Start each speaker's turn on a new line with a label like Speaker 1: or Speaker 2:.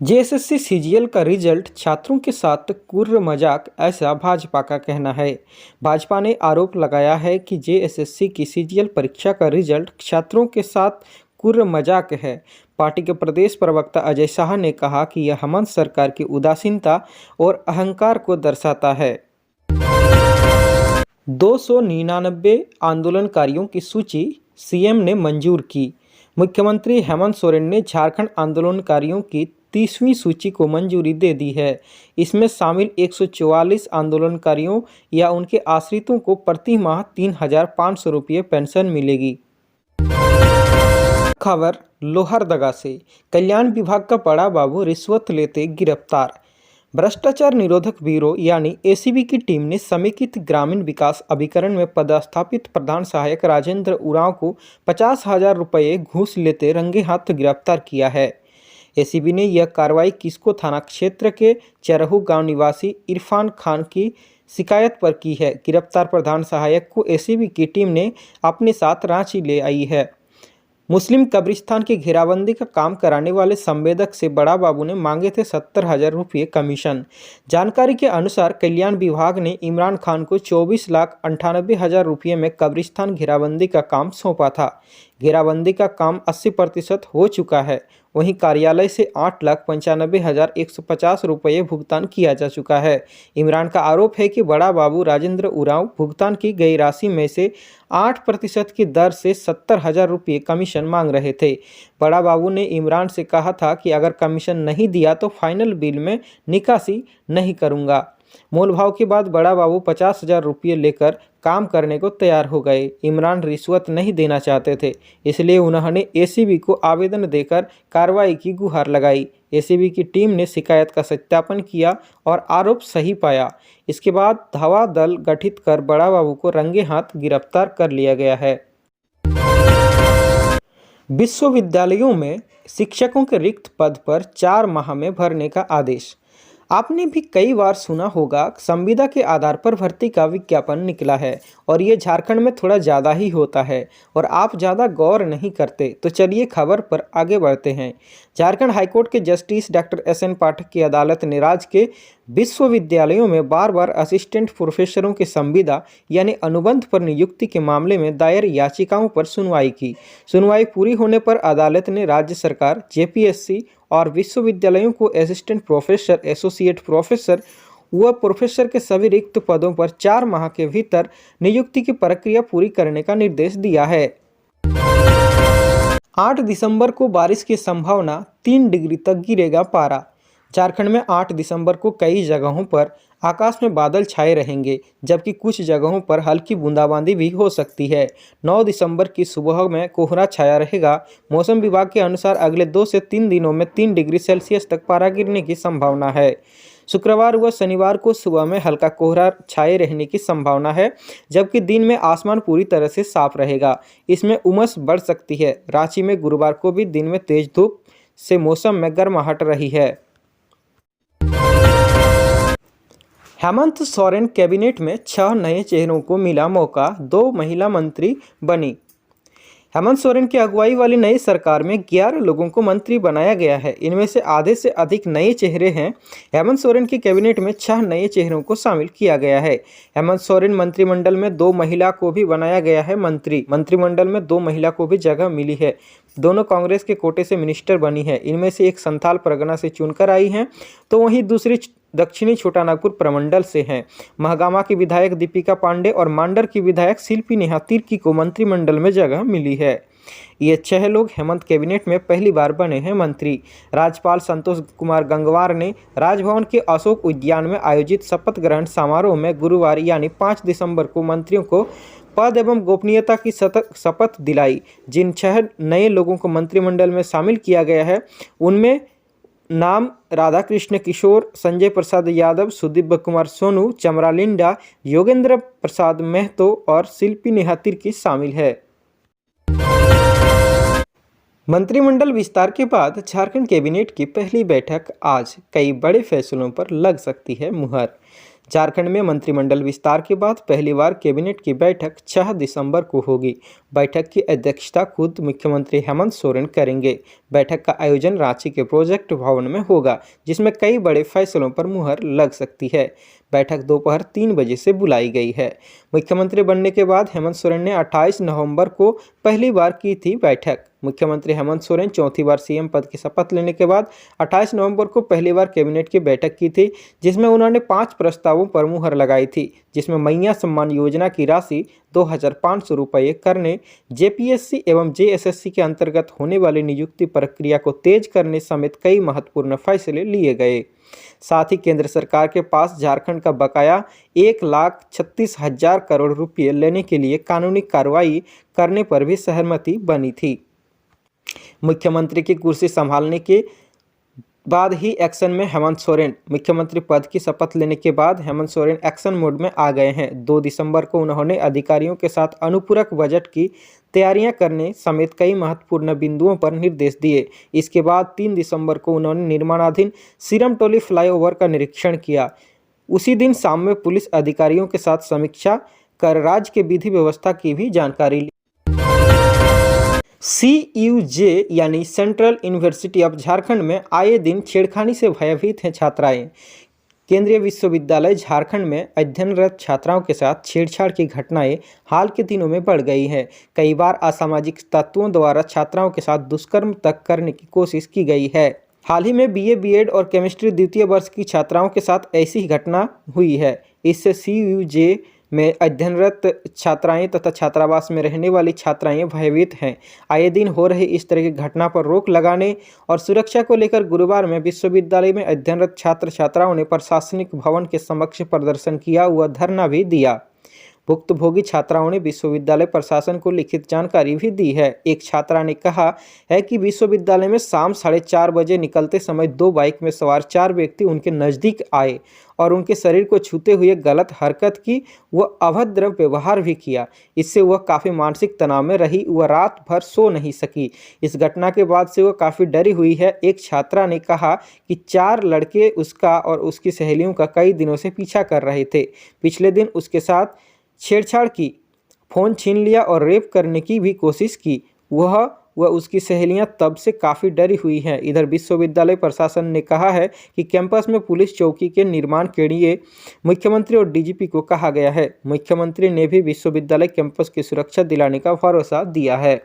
Speaker 1: JSSC CGL का result छात्रों के साथ कुर्र मजाक, ऐसा भाजपा का कहना है। भाजपा ने आरोप लगाया है कि जेएसएससी की सीजीएल परीक्षा का रिजल्ट छात्रों के साथ कुर्र मजाक है। पार्टी के प्रदेश प्रवक्ता अजय शाह ने कहा कि यह हेमंत सरकार की उदासीनता और अहंकार को दर्शाता है। 299 आंदोलनकारियों की सूची सीएम ने मंजूर की। मुख्यमंत्री हेमंत सोरेन ने झारखंड आंदोलनकारियों की 30वीं सूची को मंजूरी दे दी है। इसमें शामिल 144 आंदोलनकारियों या उनके आश्रितों को प्रति माह 3,500 रुपये पेंशन मिलेगी। खबर लोहरदगा से, कल्याण विभाग का बड़ा बाबू रिश्वत लेते गिरफ्तार। भ्रष्टाचार निरोधक ब्यूरो यानी एसीबी की टीम ने समेकित ग्रामीण विकास अभिकरण में पदस्थापित प्रधान सहायक राजेंद्र उरांव को 50,000 रुपये घूस लेते रंगे हाथ गिरफ्तार किया है। एसीबी ने यह कार्रवाई किस्को थाना क्षेत्र के चरहू गांव निवासी इरफान खान की शिकायत पर की है। गिरफ्तार प्रधान सहायक को एसीबी की टीम ने अपने साथ रांची ले आई है। मुस्लिम कब्रिस्तान की घेराबंदी का काम कराने वाले संवेदक से बड़ा बाबू ने मांगे थे 70,000 रुपये कमीशन। जानकारी के अनुसार कल्याण विभाग ने इमरान खान को 24,98,000 रुपये में कब्रिस्तान घेराबंदी का काम सौंपा था। घेराबंदी का काम 80% हो चुका है। वहीं कार्यालय से 8,95,150 रुपये भुगतान किया जा चुका है। इमरान का आरोप है कि बड़ा बाबू राजेंद्र उरांव भुगतान की गई राशि में से 8% की दर से 70,000 रुपये कमीशन मांग रहे थे। बड़ा बाबू ने इमरान से कहा था कि अगर कमीशन नहीं दिया तो फाइनल बिल में निकासी नहीं करूंगा। मोलभाव के बाद बड़ा बाबू 50,000 रुपये लेकर काम करने को तैयार हो गए। इमरान रिश्वत नहीं देना चाहते थे, इसलिए उन्होंने एसीबी को आवेदन देकर कार्रवाई की गुहार लगाई। एसीबी की टीम ने शिकायत का सत्यापन किया और आरोप सही पाया। इसके बाद धावा दल गठित कर बड़ा बाबू को रंगे हाथ गिरफ्तार कर लिया गया है। विश्वविद्यालयों में शिक्षकों के रिक्त पद पर 4 माह में भरने का आदेश। आपने भी कई बार सुना होगा, संविदा के आधार पर भर्ती का विज्ञापन निकला है और ये झारखंड में थोड़ा ज़्यादा ही होता है और आप ज़्यादा गौर नहीं करते। तो चलिए खबर पर आगे बढ़ते हैं। झारखंड हाईकोर्ट के जस्टिस डॉक्टर एस.एन. पाठक की अदालत ने राज्य के विश्वविद्यालयों में बार बार असिस्टेंट प्रोफेसरों के संविदा यानी अनुबंध पर नियुक्ति के मामले में दायर याचिकाओं पर सुनवाई की। सुनवाई पूरी होने पर अदालत ने राज्य सरकार, जेपीएससी और विश्वविद्यालयों को असिस्टेंट प्रोफेसर, एसोसिएट प्रोफेसर व प्रोफेसर के सभी रिक्त पदों पर 4 माह के भीतर नियुक्ति की प्रक्रिया पूरी करने का निर्देश दिया है। 8 दिसंबर को बारिश की संभावना, 3 डिग्री तक गिरेगा पारा। झारखंड में 8 दिसंबर को कई जगहों पर आकाश में बादल छाए रहेंगे, जबकि कुछ जगहों पर हल्की बूंदाबांदी भी हो सकती है। 9 दिसंबर की सुबह में कोहरा छाया रहेगा। मौसम विभाग के अनुसार अगले 2 से 3 दिनों में 3 डिग्री सेल्सियस तक पारा गिरने की संभावना है। शुक्रवार व शनिवार को सुबह में हल्का कोहरा छाए रहने की संभावना है, जबकि दिन में आसमान पूरी तरह से साफ रहेगा। इसमें उमस बढ़ सकती है। रांची में गुरुवार को भी दिन में तेज धूप से मौसम में गर्माहट रही है। हेमंत सोरेन कैबिनेट में 6 नए चेहरों को मिला मौका, 2 महिला मंत्री बनी। हेमंत सोरेन की अगुवाई वाली नई सरकार में 11 लोगों को मंत्री बनाया गया है। इनमें से आधे से अधिक नए चेहरे हैं। हेमंत सोरेन की कैबिनेट में 6 नए चेहरों को शामिल किया गया है। हेमंत सोरेन मंत्रिमंडल में 2 महिला को भी बनाया गया है मंत्री। मंत्रिमंडल में 2 महिला को भी जगह मिली है। दोनों कांग्रेस के कोटे से मिनिस्टर बनी है। इनमें से एक संथाल परगना से चुनकर आई हैं, तो वहीं दूसरी दक्षिणी छोटानागपुर प्रमंडल से हैं। महगामा की विधायक दीपिका पांडे और मांडर की विधायक शिल्पी नेहा तिर्की को मंत्रिमंडल में जगह मिली है। ये 6 लोग हेमंत कैबिनेट में पहली बार बने हैं मंत्री। राज्यपाल संतोष कुमार गंगवार ने राजभवन के अशोक उद्यान में आयोजित शपथ ग्रहण समारोह में गुरुवार यानी 5 दिसंबर को मंत्रियों को पद एवं गोपनीयता की शपथ दिलाई। जिन 6 नए लोगों को मंत्रिमंडल में शामिल किया गया है, उनमें नाम राधाकृष्ण किशोर, संजय प्रसाद यादव, सुदीप कुमार सोनू, चमरा लिंडा, योगेंद्र प्रसाद महतो और शिल्पी नेहा तिर्की शामिल है। मंत्रिमंडल विस्तार के बाद झारखंड कैबिनेट की पहली बैठक आज। कई बड़े फैसलों पर लग सकती है मुहर। झारखंड में मंत्रिमंडल विस्तार के बाद पहली बार कैबिनेट की बैठक 6 दिसंबर को होगी। बैठक की अध्यक्षता खुद मुख्यमंत्री हेमंत सोरेन करेंगे। बैठक का आयोजन रांची के प्रोजेक्ट भवन में होगा, जिसमें कई बड़े फैसलों पर मुहर लग सकती है। बैठक दोपहर 3 बजे से बुलाई गई है। मुख्यमंत्री बनने के बाद हेमंत सोरेन ने 28 नवंबर को पहली बार की थी बैठक। मुख्यमंत्री हेमंत सोरेन चौथी बार सीएम पद की शपथ लेने के बाद 28 नवंबर को पहली बार कैबिनेट की बैठक की थी, जिसमें उन्होंने 5 प्रस्तावों पर मुहर लगाई थी, जिसमें मैया सम्मान योजना की राशि 2500 रुपये करने, जेपीएससी एवं जेएसएससी के अंतर्गत होने वाली नियुक्ति प्रक्रिया को तेज करने समेत कई महत्वपूर्ण फैसले लिए गए। साथ ही केंद्र सरकार के पास झारखंड का बकाया 1,36,000 करोड़ रुपये लेने के लिए कानूनी कार्रवाई करने पर भी सहमति बनी थी। मुख्यमंत्री की कुर्सी संभालने के बाद ही एक्शन में हेमंत सोरेन। मुख्यमंत्री पद की शपथ लेने के बाद हेमंत सोरेन एक्शन मोड में आ गए हैं। 2 दिसंबर को उन्होंने अधिकारियों के साथ अनुपूरक बजट की तैयारियां करने समेत कई महत्वपूर्ण बिंदुओं पर निर्देश दिए। इसके बाद 3 दिसंबर को उन्होंने निर्माणाधीन सीरमटोली फ्लाईओवर का निरीक्षण किया। उसी दिन शाम में पुलिस अधिकारियों के साथ समीक्षा कर राज्य के विधि व्यवस्था की भी जानकारी ली। CUJ यानी सेंट्रल यूनिवर्सिटी ऑफ झारखंड में आए दिन छेड़खानी से भयभीत हैं छात्राएं। केंद्रीय विश्वविद्यालय झारखंड में अध्ययनरत छात्राओं के साथ छेड़छाड़ की घटनाएं हाल के दिनों में बढ़ गई हैं। कई बार असामाजिक तत्वों द्वारा छात्राओं के साथ दुष्कर्म तक करने की कोशिश की गई है। हाल ही में BA, BEd और केमिस्ट्री द्वितीय वर्ष की छात्राओं के साथ ऐसी ही घटना हुई है। इससे CUJ में अध्ययनरत छात्राएं तथा छात्रावास में रहने वाली छात्राएं भयभीत हैं। आए दिन हो रही इस तरह की घटना पर रोक लगाने और सुरक्षा को लेकर गुरुवार में विश्वविद्यालय में अध्ययनरत छात्र छात्राओं ने प्रशासनिक भवन के समक्ष प्रदर्शन किया व धरना भी दिया। भुक्तभोगी छात्राओं ने विश्वविद्यालय प्रशासन को लिखित जानकारी भी दी है। एक छात्रा ने कहा है कि विश्वविद्यालय में शाम 4:30 बजे निकलते समय 2 बाइक में सवार 4 व्यक्ति उनके नज़दीक आए और उनके शरीर को छूते हुए गलत हरकत की व अभद्र व्यवहार भी किया। इससे वह काफ़ी मानसिक तनाव में रही व रात भर सो नहीं सकी। इस घटना के बाद से वह काफ़ी डरी हुई है। एक छात्रा ने कहा कि 4 लड़के उसका और उसकी सहेलियों का कई दिनों से पीछा कर रहे थे। पिछले दिन उसके साथ छेड़छाड़ की, फ़ोन छीन लिया और रेप करने की भी कोशिश की। वह उसकी सहेलियां तब से काफ़ी डरी हुई हैं। इधर विश्वविद्यालय प्रशासन ने कहा है कि कैंपस में पुलिस चौकी के निर्माण के लिए मुख्यमंत्री और DGP को कहा गया है। मुख्यमंत्री ने भी विश्वविद्यालय कैंपस की सुरक्षा दिलाने का भरोसा दिया है।